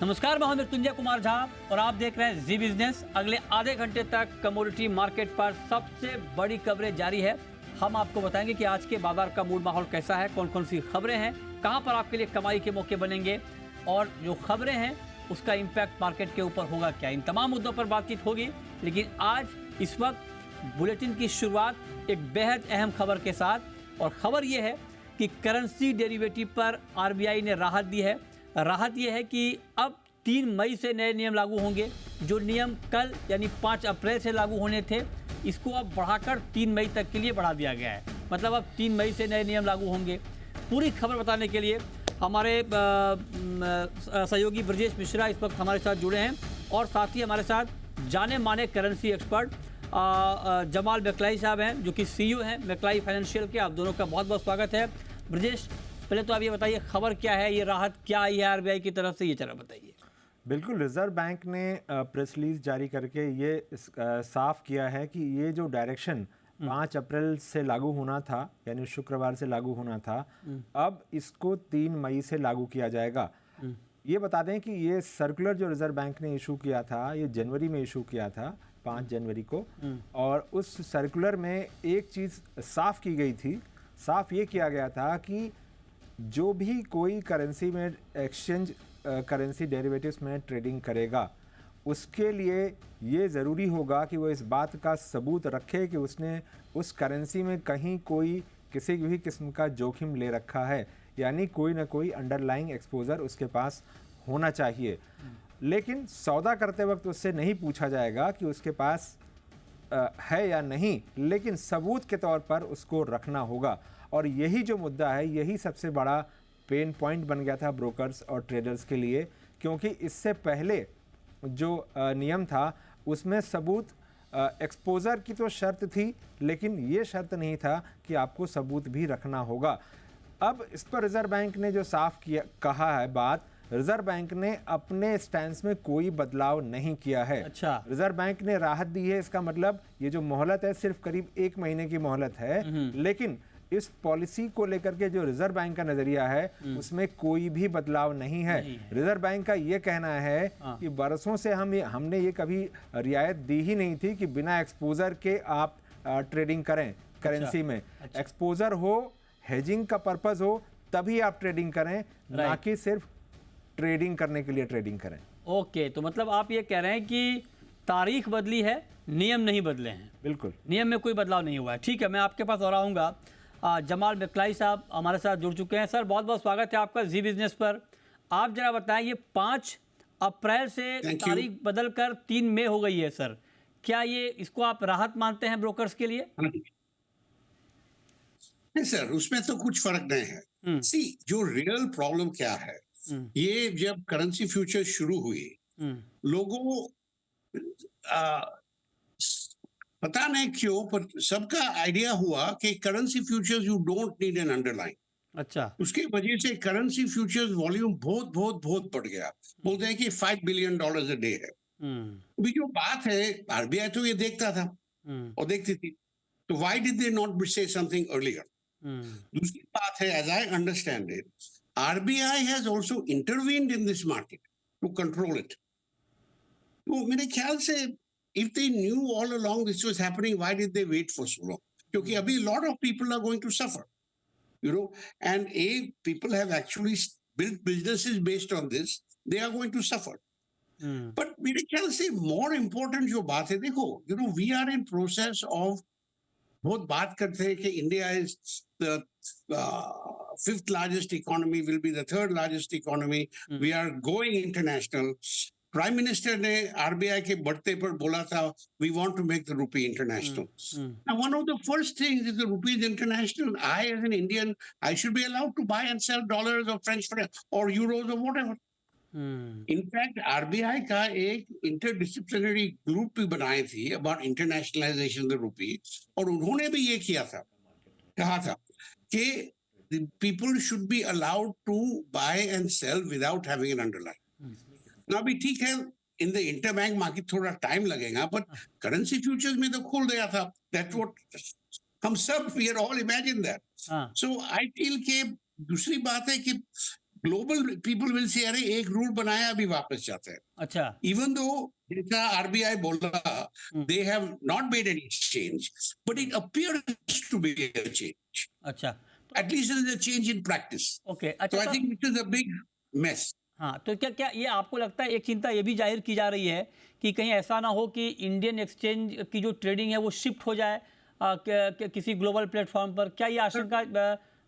नमस्कार, मैं हूं मृत्युंजय कुमार झा और आप देख रहे हैं जी बिजनेस। अगले आधे घंटे तक कमोडिटी मार्केट पर सबसे बड़ी खबरें जारी है। हम आपको बताएंगे कि आज के बाजार का मूड माहौल कैसा है, कौन कौन सी खबरें हैं, कहां पर आपके लिए कमाई के मौके बनेंगे और जो खबरें हैं उसका इम्पैक्ट मार्केट के ऊपर होगा क्या। इन तमाम मुद्दों पर बातचीत होगी। लेकिन आज इस वक्त बुलेटिन की शुरुआत एक बेहद अहम खबर के साथ, और खबर यह है कि करेंसी डेरिवेटिव पर आरबीआई ने राहत दी है। राहत यह है कि अब 3 मई से नए नियम लागू होंगे। जो नियम कल यानी 5 अप्रैल से लागू होने थे, इसको अब बढ़ाकर 3 मई तक के लिए बढ़ा दिया गया है। मतलब अब 3 मई से नए नियम लागू होंगे। पूरी खबर बताने के लिए हमारे सहयोगी ब्रजेश मिश्रा इस वक्त हमारे साथ जुड़े हैं, और साथ ही हमारे साथ जाने माने करेंसी एक्सपर्ट जमाल मैकलाई साहब हैं, जो कि सीईओ हैं मैकलाई फाइनेंशियल के। आप दोनों का बहुत बहुत स्वागत है। ब्रजेश, पहले तो आप ये बताइए खबर क्या है, ये राहत क्या आई है आरबीआई की तरफ से, ये जरा बताइए। बिल्कुल, रिजर्व बैंक ने प्रेस रिलीज जारी करके ये साफ किया है कि ये जो डायरेक्शन 5 अप्रैल से लागू होना था, यानी शुक्रवार से लागू होना था, अब इसको 3 मई से लागू किया जाएगा। ये बता दें कि ये सर्कुलर जो रिजर्व बैंक ने इशू किया था, ये जनवरी में इशू किया था, 5 जनवरी को। और उस सर्कुलर में एक चीज़ साफ की गई थी। साफ ये किया गया था कि जो भी कोई करेंसी में एक्सचेंज करेंसी डेरिवेटिव्स में ट्रेडिंग करेगा, उसके लिए ये ज़रूरी होगा कि वो इस बात का सबूत रखे कि उसने उस करेंसी में कहीं कोई किसी भी किस्म का जोखिम ले रखा है, यानी कोई ना कोई अंडरलाइंग एक्सपोजर उसके पास होना चाहिए। लेकिन सौदा करते वक्त उससे नहीं पूछा जाएगा कि उसके पास है या नहीं, लेकिन सबूत के तौर पर उसको रखना होगा। और यही जो मुद्दा है, यही सबसे बड़ा पेन पॉइंट बन गया था ब्रोकर्स और ट्रेडर्स के लिए, क्योंकि इससे पहले जो नियम था उसमें सबूत एक्सपोजर की तो शर्त थी, लेकिन ये शर्त नहीं था कि आपको सबूत भी रखना होगा। अब इस पर रिजर्व बैंक ने जो साफ कहा है बात, रिजर्व बैंक ने अपने स्टैंस में कोई बदलाव नहीं किया है। अच्छा, रिजर्व बैंक ने राहत दी है, इसका मतलब ये जो मोहलत है सिर्फ करीब 1 महीने की मोहलत है। लेकिन इस पॉलिसी को लेकर के जो रिजर्व बैंक का नजरिया है उसमें कोई भी बदलाव नहीं है। रिजर्व बैंक का ये कहना है कि बरसों से हमने ये कभी रियायत दी ही नहीं थी कि बिना एक्सपोजर के आप ट्रेडिंग करें करेंसी में। एक्सपोजर हो, हेजिंग का पर्पस हो, तभी आप ट्रेडिंग करें, ना कि सिर्फ ट्रेडिंग करने के लिए ट्रेडिंग करें। ओके, तो मतलब आप ये कह रहे हैं कि तारीख बदली है, नियम नहीं बदले हैं। बिल्कुल, नियम में कोई बदलाव नहीं हुआ है। ठीक है, मैं आपके पास और आऊँगा। जमाल मैकलाई साहब हमारे साथ जुड़ चुके हैं। सर, बहुत बहुत स्वागत है आपका जी बिजनेस पर। आप जरा बताएं, ये 5 अप्रैल से तारीख बदलकर 3 मई हो गई है सर, क्या ये इसको आप राहत मानते हैं ब्रोकर्स के लिए? नहीं सर, उसमें तो कुछ फर्क नहीं है। सी, जो रियल प्रॉब्लम क्या है, ये जब करेंसी फ्यूचर शुरू हुई, लोगों पता नहीं क्यों पर सबका आइडिया हुआ कि currency futures you don't need an underline. अच्छा, उसके वजह से करेंसी फ्यूचर्स वॉल्यूम बहुत बहुत बहुत बढ़ गया। बोलते हैं कि $5 बिलियन अ डे है। अभी जो बात है, आरबीआई तो ये देखता था और देखती थी, तो why did they not say something earlier? दूसरी बात है, as I understand it, RBI has also intervened in this market to control it. तो मेरे ख्याल से if they knew all along this was happening, why did they wait for so long? Because abhi a lot of people are going to suffer, and people have actually built businesses based on this. They are going to suffer. But मेरे ख्याल से more important जो बात है, देखो, we are in process of, बहुत बात करते हैं कि India is the 5th largest economy, will be the 3rd largest economy. We are going international. Prime minister ने आरबीआई के बढ़ते पर बोला था, we want to make the rupee international. Now, one of the first things is the rupee is international. I, as an Indian, I should be allowed to buy and sell dollars or French francs or euros or whatever. In fact, RBI का एक interdisciplinary group भी बनाई थी about internationalization of the rupee, और उन्होंने भी ये किया था, कहा था कि the people should be allowed to buy and sell without having an underlying. ना भी ठीक है, इन द इंटरबैंक मार्केट थोड़ा टाइम लगेगा, बट करेंसी फ्यूचर्स में तो खुल गया था। दैट्स व्हाट हम सब we are all imagine that. So I feel के दूसरी बात है कि ग्लोबल पीपल विल से अरे एक रूल बनाया अभी वापस जाते हैं. अच्छा. Even though जैसा आरबीआई बोल रहा, हम्म. they have not made any change, but it appears to be a change. अच्छा. At least there is a change in practice. Okay. So अच्छा I तो think it is a big mess. हाँ, तो क्या क्या ये आपको लगता है, एक चिंता ये भी जाहिर की जा रही है कि कहीं ऐसा ना हो कि इंडियन एक्सचेंज की जो ट्रेडिंग है वो शिफ्ट हो जाए किसी ग्लोबल प्लेटफॉर्म पर? क्या ये आशंका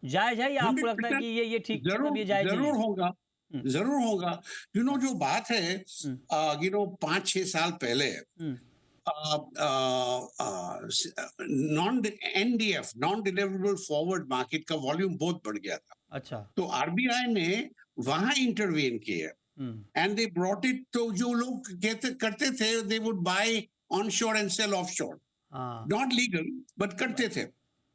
जायज है, या आपको लगता है कि ये ठीक, मतलब ये जायज नहीं जरूर है? होगा, हम्म. जरूर होगा. जो बात है, 5-6 साल पहले हम्म. Non NDF, non deliverable forward market का वॉल्यूम बहुत बढ़ गया था. अच्छा. तो आरबीआई ने वहां इंटरवीन किया एंड दे ब्रॉट इट. तो जो लोग करते थे, they would buy onshore and sell offshore, हाँ. नॉट लीगल बट करते थे.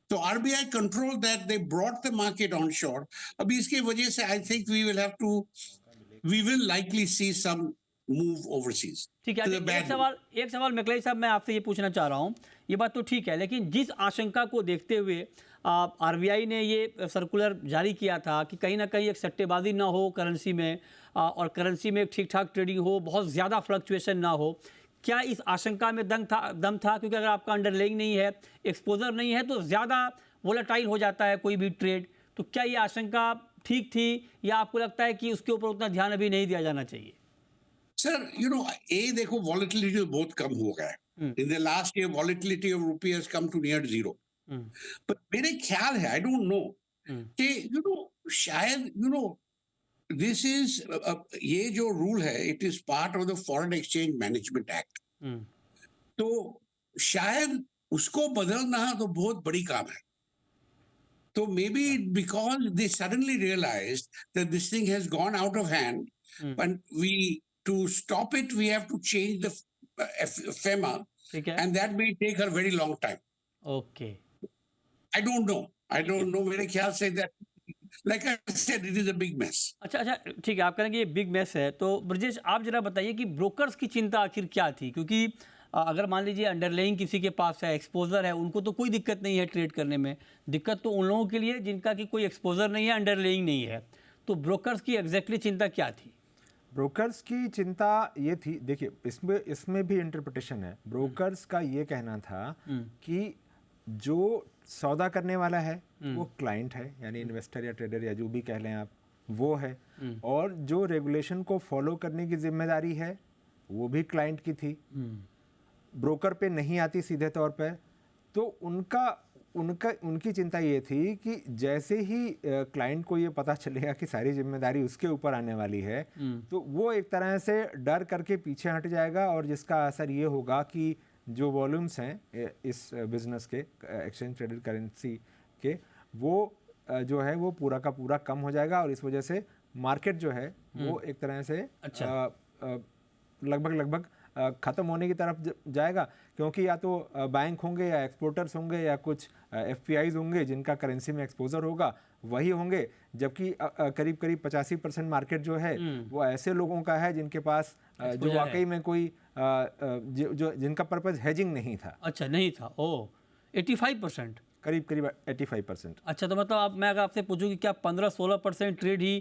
तो RBI control that, they brought the market onshore. अभी इसकी वजह से I think we will likely see some move overseas. ठीक है. एक सवाल मैकलाई साहब मैं आपसे ये पूछना चाह रहा हूँ, ये बात तो ठीक है, लेकिन जिस आशंका को देखते हुए आरबीआई ने ये सर्कुलर जारी किया था कि कहीं ना कहीं एक सट्टेबाजी ना हो करेंसी में, और करेंसी में ठीक ठाक ट्रेडिंग हो, बहुत ज़्यादा फ्लक्चुएशन ना हो, क्या इस आशंका में दम था? क्योंकि अगर आपका अंडरलाइंग नहीं है, एक्सपोजर नहीं है, तो ज़्यादा वोलेटाइल हो जाता है कोई भी ट्रेड. तो क्या ये आशंका ठीक थी, या आपको लगता है कि उसके ऊपर उतना ध्यान अभी नहीं दिया जाना चाहिए? सर, देखो, वॉलेटिलिटी बहुत कम हो गया है. In the last year volatility of rupee has come to near zero. पर मेरे ख्याल है, आई डोंट नो, कि शायद दिस इज ये जो रूल है, it is part of the foreign exchange management act. तो शायद उसको बदलना तो बहुत बड़ी काम है. तो maybe because they suddenly realised that this thing has gone out of hand, and to stop it, we have to change the FEMA, and that may take a very long time. Okay. I don't know. मेरे ख्याल से that, like I said, it is a big mess. अच्छा, ठीक है, आप कह रहे हैं कि ये बिग मेस है. तो ब्रजेश, आप जरा बताइए कि ब्रोकर्स की चिंता आखिर क्या थी? क्योंकि अगर मान लीजिए अंडरलाइंग किसी के पास है, एक्सपोजर है, उनको तो कोई दिक्कत नहीं है ट्रेड करने में. दिक्कत तो उन लोगों के लिए जिनका कि कोई एक्सपोजर नहीं है, अंडरलाइंग नहीं है. तो ब्रोकर्स की एग्जैक्टली चिंता क्या थी? ब्रोकर्स की चिंता ये थी, देखिए इसमें भी इंटरप्रिटेशन है. ब्रोकर्स का ये कहना था कि जो सौदा करने वाला है वो क्लाइंट है, यानी इन्वेस्टर या ट्रेडर या जो भी कह लें आप, वो है. और जो रेगुलेशन को फॉलो करने की जिम्मेदारी है वो भी क्लाइंट की थी, ब्रोकर पे नहीं आती सीधे तौर पर. तो उनकी चिंता ये थी कि जैसे ही क्लाइंट को ये पता चलेगा कि सारी जिम्मेदारी उसके ऊपर आने वाली है, तो वो एक तरह से डर करके पीछे हट जाएगा, और जिसका असर ये होगा कि जो वॉल्यूम्स हैं इस बिजनेस के, एक्सचेंज ट्रेडेड करेंसी के, वो जो है वो पूरा का पूरा कम हो जाएगा, और इस वजह से मार्केट जो है वो एक तरह से लगभग ख़त्म होने की तरफ जाएगा. क्योंकि या तो बैंक होंगे, या एक्सपोर्टर्स होंगे, या कुछ एफपीआईज होंगे जिनका करेंसी में एक्सपोजर होगा, वही होंगे. जबकि करीब 85% मार्केट जो है वो ऐसे लोगों का है जिनके पास जो वाकई में कोई जो जिनका पर्पस हेजिंग नहीं था. अच्छा, नहीं था. 85%, करीब 85%. अच्छा, तो मतलब मैं अगर आपसे पूछूं कि क्या 15-16% ट्रेड ही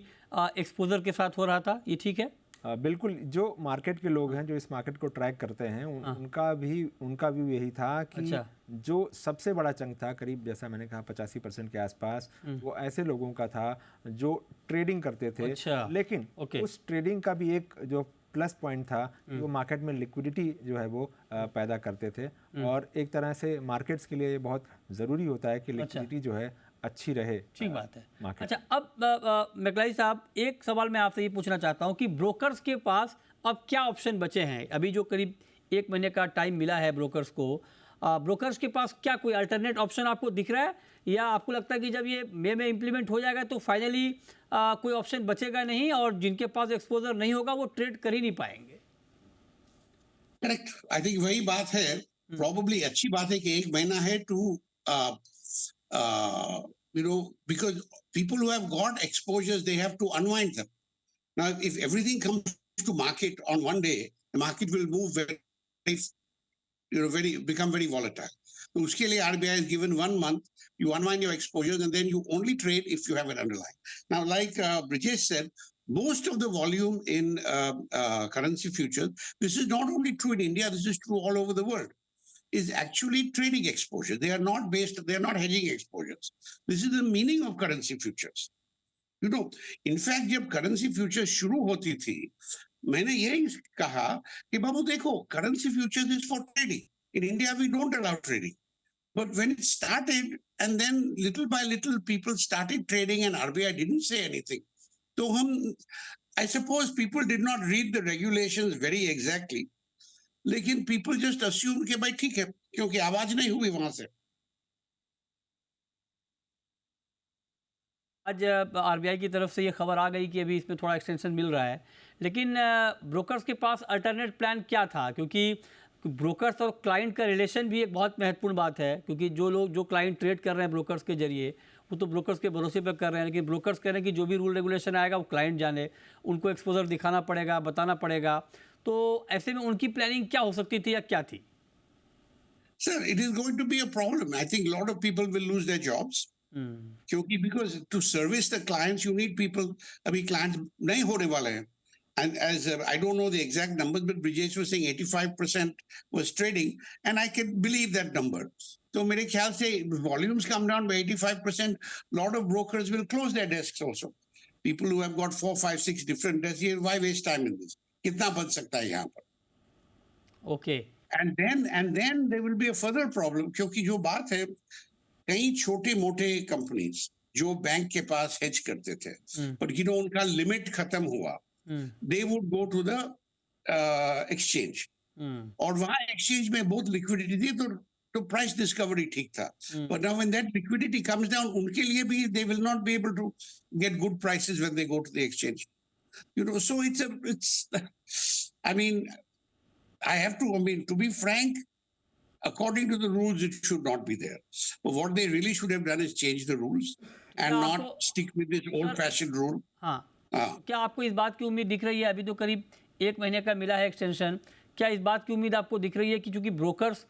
एक्सपोजर के साथ हो रहा था, ये ठीक है? बिल्कुल. जो मार्केट के लोग हैं, जो इस मार्केट को ट्रैक करते हैं, उनका व्यू यही था कि जो सबसे बड़ा चंक था, करीब जैसा मैंने कहा 85% के आसपास, वो ऐसे लोगों का था जो ट्रेडिंग करते थे. लेकिन उस ट्रेडिंग का भी एक जो प्लस पॉइंट था कि वो मार्केट में लिक्विडिटी जो है वो पैदा करते थे. और एक तरह से मार्केट्स के लिए ये बहुत ज़रूरी होता है कि लिक्विडिटी जो है अच्छी रहे. ठीक बात है. अच्छा, अब मैकलाई साहब, एक सवाल मैं आपसे ये पूछना चाहता हूँ कि ब्रोकर्स के पास अब क्या ऑप्शन बचे हैं? अभी जो करीब 1 महीने का टाइम मिला है ब्रोकर्स को, ब्रोकर्स के पास क्या कोई अल्टरनेट ऑप्शन आपको दिख रहा है, या आपको लगता है कि जब ये मई में इम्प्लीमेंट हो जाएगा तो फाइनली कोई ऑप्शन बचेगा नहीं, और जिनके पास एक्सपोजर नहीं होगा वो ट्रेड कर ही नहीं पाएंगे? करेक्ट. आई थिंक वही बात है. प्रॉब्ली अच्छी बात है कि 1 महीना है to because people who have got exposures, they have to unwind them. Now, if everything comes to market on one day, the market will move become very volatile. तो उसके लिए RBI has given 1 month, you unwind your exposures and then you only trade if you have an underlying. Now, like Brijesh said, most of the volume in currency futures, this is not only true in India, this is true all over the world, is actually trading exposure. They are not hedging exposures. This is the meaning of currency futures. You know, in fact, जब currency futures शुरू होती थी, मैंने यही कहा कि बाबू देखो, currency futures is for trading. In India, we don't allow trading. But when it started, and then little by little, people started trading, and RBI didn't say anything. So I suppose people did not read the regulations very exactly. लेकिन people just assumed कि भाई ठीक है, क्योंकि आवाज नहीं हुई वहां से. आज आरबीआई की तरफ से ये खबर आ गई कि अभी इसमें थोड़ा एक्सटेंशन मिल रहा है, लेकिन ब्रोकर्स के पास अल्टरनेट प्लान क्या था? क्योंकि ब्रोकर्स और क्लाइंट का रिलेशन भी एक बहुत महत्वपूर्ण बात है, क्योंकि जो क्लाइंट ट्रेड कर रहे हैं ब्रोकर्स के जरिए, वो तो ब्रोकर्स के भरोसे पर कर रहे हैं, लेकिन ब्रोकर्स कह रहे हैं कि जो भी रूल रेगुलेशन आएगा वो क्लाइंट जाने, उनको एक्सपोजर दिखाना पड़ेगा, बताना पड़ेगा. तो ऐसे में उनकी प्लानिंग क्या हो सकती थी या क्या थी? Sir, it is going to be a problem. I think a lot of people will lose their jobs. क्योंकि because to service the clients you need people. अभी clients नहीं होने वाले हैं. And as I don't know the exact numbers, but Brijesh was saying 85% was trading, and I can believe that number. So मेरे ख्याल से volumes come down by 85%. Lot of brokers will close their desks also. People who have got 4, 5, 6 different desks, why waste time in this? कितना बन सकता है यहाँ पर? Okay. And then there will be a further problem, क्योंकि जो बात है, कई छोटे मोटे कंपनीज जो बैंक के पास हेज करते थे, पर उनका लिमिट खत्म हुआ, they would go to the exchange. और वहां एक्सचेंज में बहुत लिक्विडिटी थी, तो प्राइस डिस्कवरी ठीक था. But now when that liquidity comes down, उनके लिए भी they will not be able to get good prices when they go to the exchange. So to be frank, according to the rules, it should not be there. But what they really should have done is change the rules and not stick with this old-fashioned rule. हाँ. क्या आपको इस बात की उम्मीद दिख रही है? अभी तो करीब 1 महीने का मिला है एक्सटेंशन. क्या इस बात की उम्मीद आपको दिख रही है कि चूंकि ब्रोकर्स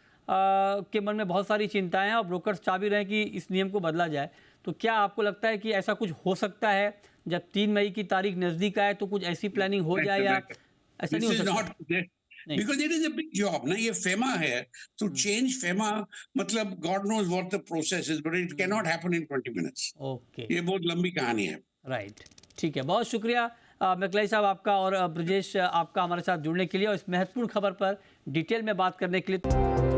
के मन में बहुत सारी चिंताएं हैं और ब्रोकर्स चाह भी रहे हैं कि इस नियम को बदला जाए, तो क्या आपको लगता है कि ऐसा कुछ हो सकता है जब 3 मई की तारीख नजदीक आए तो कुछ ऐसी प्लानिंग हो जाए, या ऐसा नहीं हो सकता? Because it is a big job. ना ये FEMA है, to change FEMA, मतलब God knows what the process is, but it cannot happen in 20 minutes. Okay. ये बहुत लंबी कहानी है. Right. ठीक है, बहुत शुक्रिया मैकलाई साहब आपका और ब्रजेश आपका हमारे साथ जुड़ने के लिए और इस महत्वपूर्ण खबर पर डिटेल में बात करने के लिए.